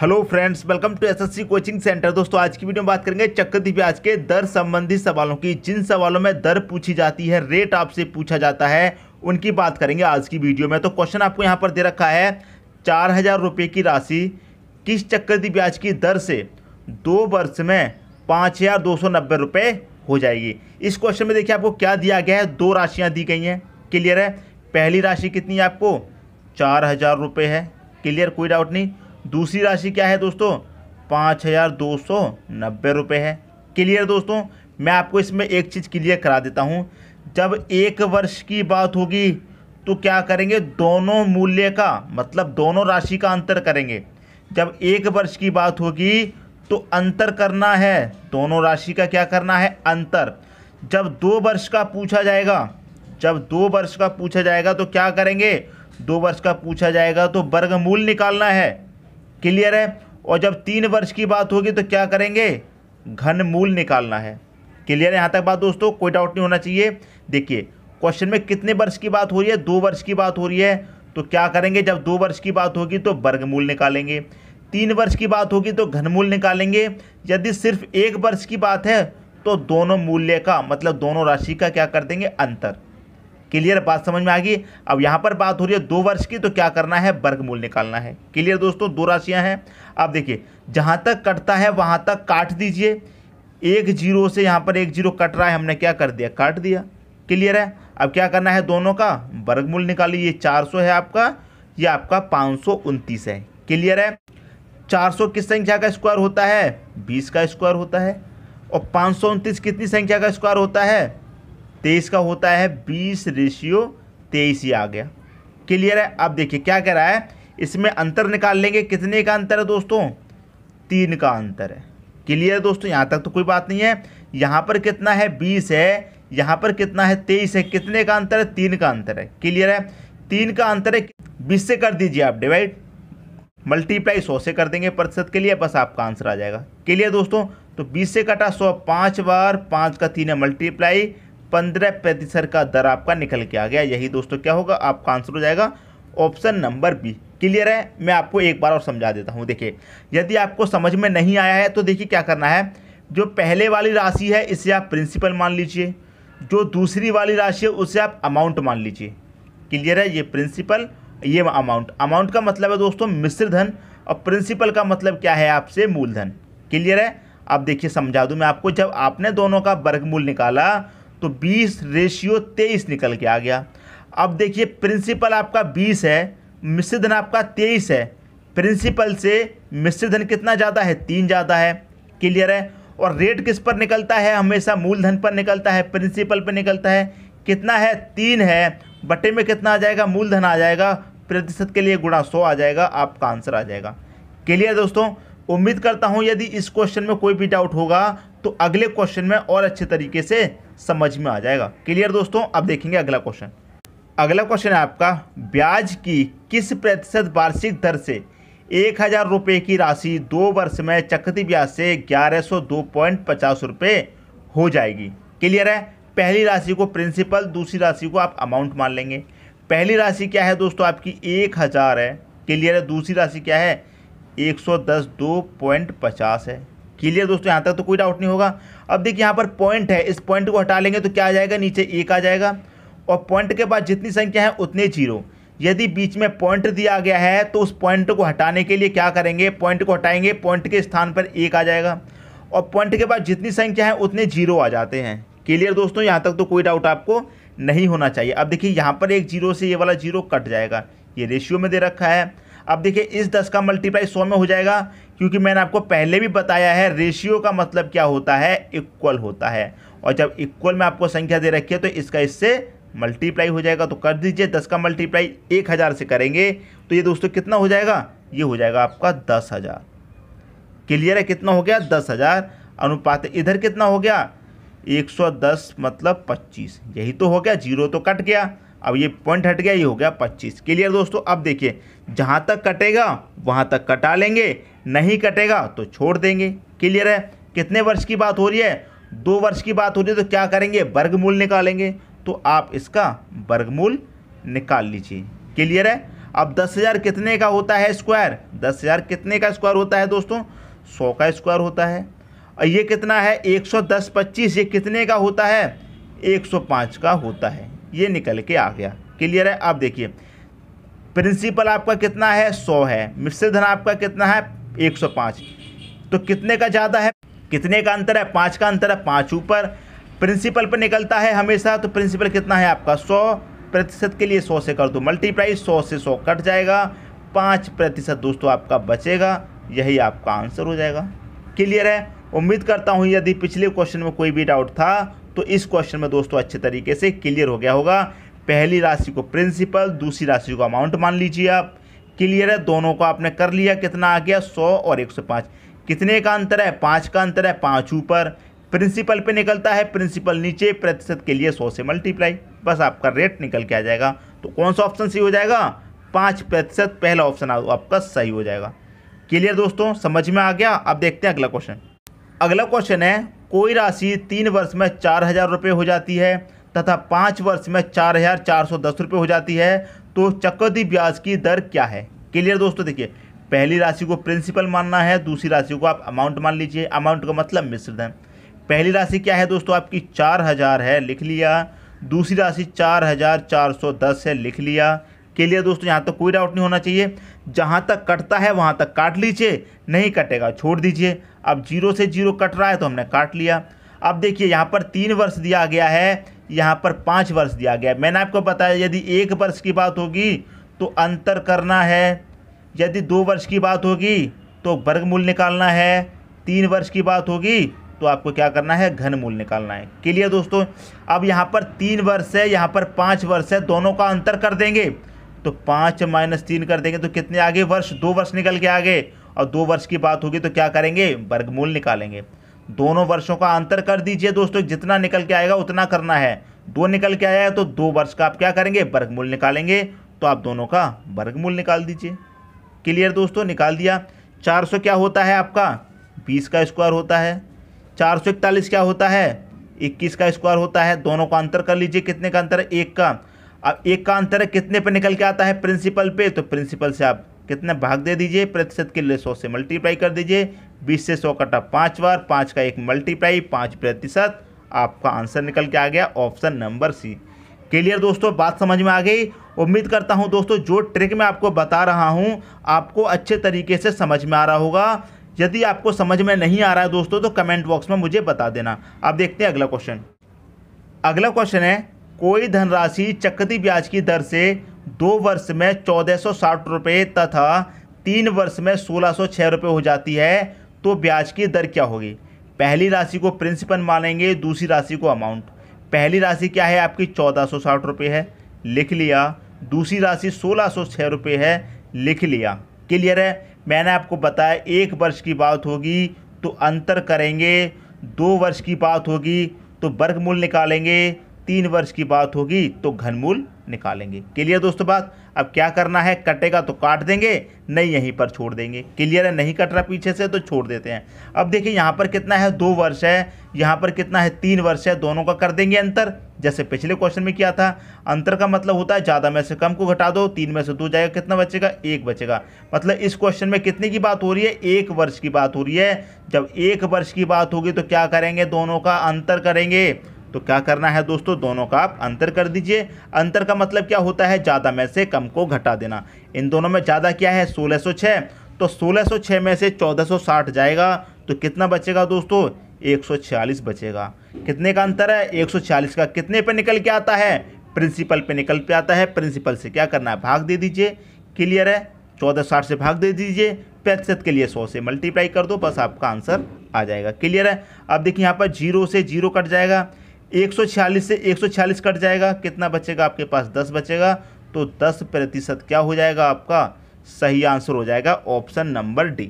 Hello friends, welcome to SSC coaching centre. दोस्तों, आज की वीडियो में बात करेंगे चक्रवृद्धि ब्याज के दर संबंधी सवालों की। जिन सवालों में दर पूछी जाती है, रेट आपसे पूछा जाता है, उनकी बात करेंगे आज की वीडियो में। तो क्वेश्चन आपको यहाँ पर दे रखा है, 4,000 रुपये की राशि किस चक्रवृद्धि ब्याज की दर से 2 वर्ष में 5,290 रुपये हो जाएगी। इस क्वेश्चन में देखिए आपको क्या दिया गया है, 2 राशियाँ दी गई हैं। क्लियर है। पहली राशि कितनी है आपको, 4,000 रुपये है। क्लियर, कोई डाउट नहीं। दूसरी राशि क्या है दोस्तों, 5,290 रुपये है। क्लियर दोस्तों, मैं आपको इसमें एक चीज़ क्लियर करा देता हूँ। जब 1 वर्ष की बात होगी तो क्या करेंगे, दोनों मूल्य का मतलब दोनों राशि का अंतर करेंगे। जब 1 वर्ष की बात होगी तो अंतर करना है, दोनों राशि का क्या करना है, अंतर। जब 2 वर्ष का पूछा जाएगा, जब 2 वर्ष का पूछा जाएगा तो क्या करेंगे, 2 वर्ष का पूछा जाएगा तो वर्गमूल निकालना है। क्लियर है। और जब 3 वर्ष की बात होगी तो क्या करेंगे, घनमूल निकालना है। क्लियर है यहाँ तक बात दोस्तों, कोई डाउट नहीं होना चाहिए। देखिए क्वेश्चन में कितने वर्ष की बात हो रही है, 2 वर्ष की बात हो रही है। तो क्या करेंगे, जब 2 वर्ष की बात होगी तो वर्गमूल निकालेंगे, 3 वर्ष की बात होगी तो घनमूल निकालेंगे। यदि सिर्फ 1 वर्ष की बात है तो दोनों मूल्य का मतलब दोनों राशि का क्या कर देंगे, अंतर। क्लियर, बात समझ में आ गई। अब यहाँ पर बात हो रही है 2 वर्ष की, तो क्या करना है, वर्गमूल निकालना है। क्लियर दोस्तों, 2 राशियाँ हैं। अब देखिए जहाँ तक कटता है वहाँ तक काट दीजिए। 1 0 से यहाँ पर 1 0 कट रहा है, हमने क्या कर दिया, काट दिया। क्लियर है। अब क्या करना है, दोनों का वर्गमूल निकालिए। ये 400 है आपका, ये आपका 529 है। क्लियर है। 400 किस संख्या का स्क्वायर होता है, 20 का स्क्वायर होता है। और 529 कितनी संख्या का स्क्वायर होता है, 23 का होता है। 20:23 ही आ गया। क्लियर है। अब देखिए क्या कह रहा है, इसमें अंतर निकाल लेंगे। कितने का अंतर है दोस्तों, 3 का अंतर है। क्लियर है दोस्तों, यहाँ तक तो कोई बात नहीं है। यहाँ पर कितना है, 20 है, यहाँ पर कितना है, 23 है। कितने का अंतर है, 3 का अंतर है। क्लियर है। 3 का अंतर है, 20 से कर दीजिए आप डिवाइड, मल्टीप्लाई 100 से कर देंगे प्रतिशत के लिए, बस आपका आंसर आ जाएगा। क्लियर दोस्तों, तो 20 से कटा 100, 5 बार 5 का 3 है, मल्टीप्लाई 15% का दर आपका निकल के आ गया। यही दोस्तों क्या होगा, आपका आंसर हो जाएगा ऑप्शन नंबर बी। क्लियर है। मैं आपको एक बार और समझा देता हूँ। देखिए यदि आपको समझ में नहीं आया है तो देखिए क्या करना है, जो पहले वाली राशि है इसे आप प्रिंसिपल मान लीजिए, जो दूसरी वाली राशि है उसे आप अमाउंट मान लीजिए। क्लियर है। ये प्रिंसिपल, ये अमाउंट। अमाउंट का मतलब है दोस्तों मिश्र धन, और प्रिंसिपल का मतलब क्या है आपसे, मूलधन। क्लियर है। अब देखिए समझा दूँ मैं आपको, जब आपने दोनों का वर्गमूल निकाला तो 20:23 निकल के आ गया। अब देखिए प्रिंसिपल आपका 20 है, मिश्र धन आपका 23 है। प्रिंसिपल से मिश्र धन कितना ज़्यादा है, 3 ज़्यादा है। क्लियर है। और रेट किस पर निकलता है, हमेशा मूलधन पर निकलता है, प्रिंसिपल पर निकलता है। कितना है, 3 है, बटे में कितना आ जाएगा, मूलधन आ जाएगा, प्रतिशत के लिए गुणा 100 आ जाएगा, आपका आंसर आ जाएगा। क्लियर दोस्तों, उम्मीद करता हूँ यदि इस क्वेश्चन में कोई भी डाउट होगा तो अगले क्वेश्चन में और अच्छे तरीके से समझ में आ जाएगा। क्लियर दोस्तों, अब देखेंगे अगला क्वेश्चन। अगला क्वेश्चन है आपका, ब्याज की किस प्रतिशत वार्षिक दर से 1,000 रुपये की राशि 2 वर्ष में चक्रवृद्धि ब्याज से 1102.50 रुपये हो जाएगी। क्लियर है। पहली राशि को प्रिंसिपल, दूसरी राशि को आप अमाउंट मान लेंगे। पहली राशि क्या है दोस्तों, आपकी 1,000 है। क्लियर है। दूसरी राशि क्या है, 110.250 है। क्लियर दोस्तों, यहाँ तक तो कोई डाउट नहीं होगा। अब देखिए यहाँ पर पॉइंट है, इस पॉइंट को हटा लेंगे तो क्या आ जाएगा, नीचे 1 आ जाएगा, और पॉइंट के बाद जितनी संख्या है उतने 0। यदि बीच में पॉइंट दिया गया है तो उस पॉइंट को हटाने के लिए क्या करेंगे, पॉइंट को हटाएंगे, पॉइंट के स्थान पर 1 आ जाएगा, और पॉइंट के बाद जितनी संख्या है उतने 0 आ जाते हैं। क्लियर दोस्तों, यहाँ तक तो कोई डाउट आपको नहीं होना चाहिए। अब देखिए यहाँ पर एक 0 से ये वाला 0 कट जाएगा, ये रेशियो में दे रखा है। अब देखिए इस 10 का मल्टीप्लाई 100 में हो जाएगा, क्योंकि मैंने आपको पहले भी बताया है रेशियो का मतलब क्या होता है, इक्वल होता है। और जब इक्वल में आपको संख्या दे रखी है तो इसका इससे मल्टीप्लाई हो जाएगा, तो कर दीजिए। 10 का मल्टीप्लाई 1,000 से करेंगे तो ये दोस्तों कितना हो जाएगा, ये हो जाएगा आपका 10,000। क्लियर है। कितना हो गया, 10,000। अनुपात इधर कितना हो गया, 110 मतलब 25, यही तो हो गया, 0 तो कट गया, अब ये पॉइंट हट गया, ये हो गया 25। क्लियर दोस्तों। अब देखिए जहाँ तक कटेगा वहाँ तक कटा लेंगे, नहीं कटेगा तो छोड़ देंगे। क्लियर है। कितने वर्ष की बात हो रही है, 2 वर्ष की बात हो रही है, तो क्या करेंगे, वर्गमूल निकालेंगे। तो आप इसका वर्गमूल निकाल लीजिए। क्लियर है। अब 10,000 कितने का होता है स्क्वायर? 10,000 कितने का स्क्वायर होता है दोस्तों? 100 का स्क्वायर होता है। और ये कितना है? 110 25, ये कितने का होता है? 105 का होता है। ये निकल के आ गया। क्लियर है? आप देखिए प्रिंसिपल आपका कितना है? 100 है। मिश्रित धन आपका कितना है? 105। तो कितने का ज़्यादा है? कितने का अंतर है? 5 का अंतर है। 5 ऊपर प्रिंसिपल पर निकलता है हमेशा। तो प्रिंसिपल कितना है आपका? 100% के लिए 100 से कर दो मल्टीप्लाई, 100 से 100 कट जाएगा, 5% दोस्तों आपका बचेगा। यही आपका आंसर हो जाएगा। क्लियर है? उम्मीद करता हूँ यदि पिछले क्वेश्चन में कोई भी डाउट था तो इस क्वेश्चन में दोस्तों अच्छे तरीके से क्लियर हो गया होगा। पहली राशि को प्रिंसिपल, दूसरी राशि को अमाउंट मान लीजिए आप। क्लियर है? दोनों को आपने कर लिया। कितना आ गया? 100 और 105। कितने का अंतर है? 5 का अंतर है। 5 ऊपर प्रिंसिपल पे निकलता है, प्रिंसिपल नीचे, प्रतिशत के लिए 100 से मल्टीप्लाई, बस आपका रेट निकल के आ जाएगा। तो कौन सा ऑप्शन सही हो जाएगा? 5%। पहला ऑप्शन आपका सही हो जाएगा। क्लियर दोस्तों? समझ में आ गया? अब देखते हैं अगला क्वेश्चन। अगला क्वेश्चन है, कोई राशि 3 वर्ष में 4,000 रुपये हो जाती है तथा 5 वर्ष में 4,410 रुपये हो जाती है, तो चक्रवृद्धि ब्याज की दर क्या है? क्लियर दोस्तों? देखिए पहली राशि को प्रिंसिपल मानना है, दूसरी राशि को आप अमाउंट मान लीजिए। अमाउंट का मतलब मिश्रित धन। पहली राशि क्या है दोस्तों? आपकी 4,000 है, लिख लिया। दूसरी राशि 4,410 है, लिख लिया। क्लियर दोस्तों? यहाँ तक कोई डाउट नहीं होना चाहिए। जहाँ तक कटता है वहाँ तक काट लीजिए, नहीं कटेगा छोड़ दीजिए। अब 0 से 0 कट रहा है तो हमने काट लिया। अब देखिए यहाँ पर 3 वर्ष दिया गया है, यहाँ पर 5 वर्ष दिया गया है। मैंने आपको बताया यदि 1 वर्ष की बात होगी तो अंतर करना है, यदि 2 वर्ष की बात होगी तो वर्गमूल निकालना है, 3 वर्ष की बात होगी तो आपको क्या करना है? घनमूल निकालना है। क्लियर दोस्तों? अब यहाँ पर 3 वर्ष है, यहाँ पर 5 वर्ष है, दोनों का अंतर कर देंगे तो 5 - 3 कर देंगे तो कितने आगे? वर्ष। 2 वर्ष निकल के आगे। और 2 वर्ष की बात होगी तो क्या करेंगे? वर्गमूल निकालेंगे। दोनों वर्षों का अंतर कर दीजिए दोस्तों, जितना निकल के आएगा उतना करना है। 2 निकल के आया है तो 2 वर्ष का आप क्या करेंगे? वर्गमूल निकालेंगे। तो आप दोनों का वर्गमूल निकाल दीजिए। क्लियर दोस्तों? निकाल दिया। 400 क्या होता है आपका? 20 का स्क्वायर होता है। 441 क्या होता है? 21 का स्क्वायर होता है। दोनों का अंतर कर लीजिए। कितने का अंतर है? 1 का। अब 1 का अंतर है, कितने पे निकल के आता है? प्रिंसिपल पे। तो प्रिंसिपल से आप कितने भाग दे दीजिए, प्रतिशत के लिए 100 से मल्टीप्लाई कर दीजिए। 20 से 100 कटा 5 बार, 5 का 1 मल्टीप्लाई, 5%। आपका आंसर निकल के आ गया ऑप्शन नंबर सी। क्लियर दोस्तों? बात समझ में आ गई? उम्मीद करता हूं दोस्तों जो ट्रिक मैं आपको बता रहा हूं आपको अच्छे तरीके से समझ में आ रहा होगा। यदि आपको समझ में नहीं आ रहा है दोस्तों तो कमेंट बॉक्स में मुझे बता देना। अब देखते हैं अगला क्वेश्चन। अगला क्वेश्चन है, कोई धनराशि चक्रवृद्धि ब्याज की दर से 2 वर्ष में 1460 रुपये तथा 3 वर्ष में 1606 रुपये हो जाती है, तो ब्याज की दर क्या होगी? पहली राशि को प्रिंसिपल मानेंगे, दूसरी राशि को अमाउंट। पहली राशि क्या है आपकी? 1460 रुपये है, लिख लिया। दूसरी राशि 1606 रुपये है, लिख लिया। क्लियर है? मैंने आपको बताया 1 वर्ष की बात होगी तो अंतर करेंगे, 2 वर्ष की बात होगी तो वर्गमूल निकालेंगे, 3 वर्ष की बात होगी तो घनमूल निकालेंगे। क्लियर दोस्तों बात? अब क्या करना है? कटेगा तो काट देंगे, नहीं यहीं पर छोड़ देंगे। क्लियर है? नहीं कट रहा पीछे से तो छोड़ देते हैं। अब देखिए यहाँ पर कितना है? 2 वर्ष है, यहाँ पर कितना है? 3 वर्ष है। दोनों का कर देंगे अंतर, जैसे पिछले क्वेश्चन में किया था। अंतर का मतलब होता है ज़्यादा में से कम को घटा दो, 3 में से 2 जाएगा, कितना बचेगा? 1 बचेगा। मतलब इस क्वेश्चन में कितने की बात हो रही है? 1 वर्ष की बात हो रही है। जब 1 वर्ष की बात होगी तो क्या करेंगे? दोनों का अंतर करेंगे। तो क्या करना है दोस्तों? दोनों का आप अंतर कर दीजिए। अंतर का मतलब क्या होता है? ज़्यादा में से कम को घटा देना। इन दोनों में ज़्यादा क्या है? 1606। तो 1606 में से 1460 जाएगा तो कितना बचेगा दोस्तों? 146 बचेगा। कितने का अंतर है? 146 का। कितने पे निकल के आता है? प्रिंसिपल पे निकल के आता है। प्रिंसिपल से क्या करना है? भाग दे दीजिए। क्लियर है? 1460 से भाग दे दीजिए, प्रतिशत के लिए 100 से मल्टीप्लाई कर दो, बस आपका आंसर आ जाएगा। क्लियर है? अब देखिए यहाँ पर 0 से 0 कट जाएगा, 146 से 146 कट जाएगा, कितना बचेगा आपके पास? 10 बचेगा। तो 10% क्या हो जाएगा आपका? सही आंसर हो जाएगा ऑप्शन नंबर डी।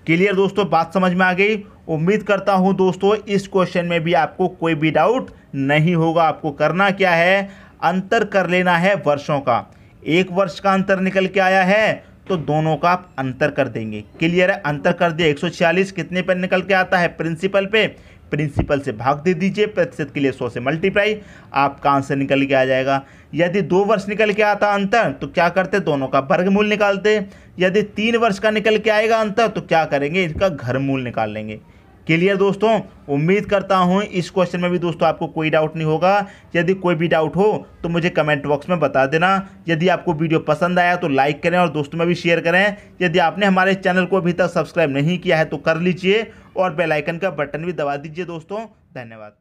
क्लियर दोस्तों? बात समझ में आ गई? उम्मीद करता हूं दोस्तों इस क्वेश्चन में भी आपको कोई भी डाउट नहीं होगा। आपको करना क्या है? अंतर कर लेना है वर्षों का। 1 वर्ष का अंतर निकल के आया है तो दोनों का आप अंतर कर देंगे। क्लियर है? अंतर कर दिया। 146 कितने पर निकल के आता है? प्रिंसिपल पे। प्रिंसिपल से भाग दे दीजिए, प्रतिशत के लिए 100 से मल्टीप्लाई, आपका आंसर निकल के आ जाएगा। यदि 2 वर्ष निकल के आता अंतर तो क्या करते, दोनों का वर्गमूल निकालते। यदि 3 वर्ष का निकल के आएगा अंतर तो क्या करेंगे, इसका घरमूल निकाल लेंगे। क्लियर दोस्तों, उम्मीद करता हूं इस क्वेश्चन में भी दोस्तों आपको कोई डाउट नहीं होगा। यदि कोई भी डाउट हो तो मुझे कमेंट बॉक्स में बता देना। यदि आपको वीडियो पसंद आया तो लाइक करें और दोस्तों में भी शेयर करें। यदि आपने हमारे चैनल को अभी तक सब्सक्राइब नहीं किया है तो कर लीजिए और बेल आइकन का बटन भी दबा दीजिए दोस्तों। धन्यवाद।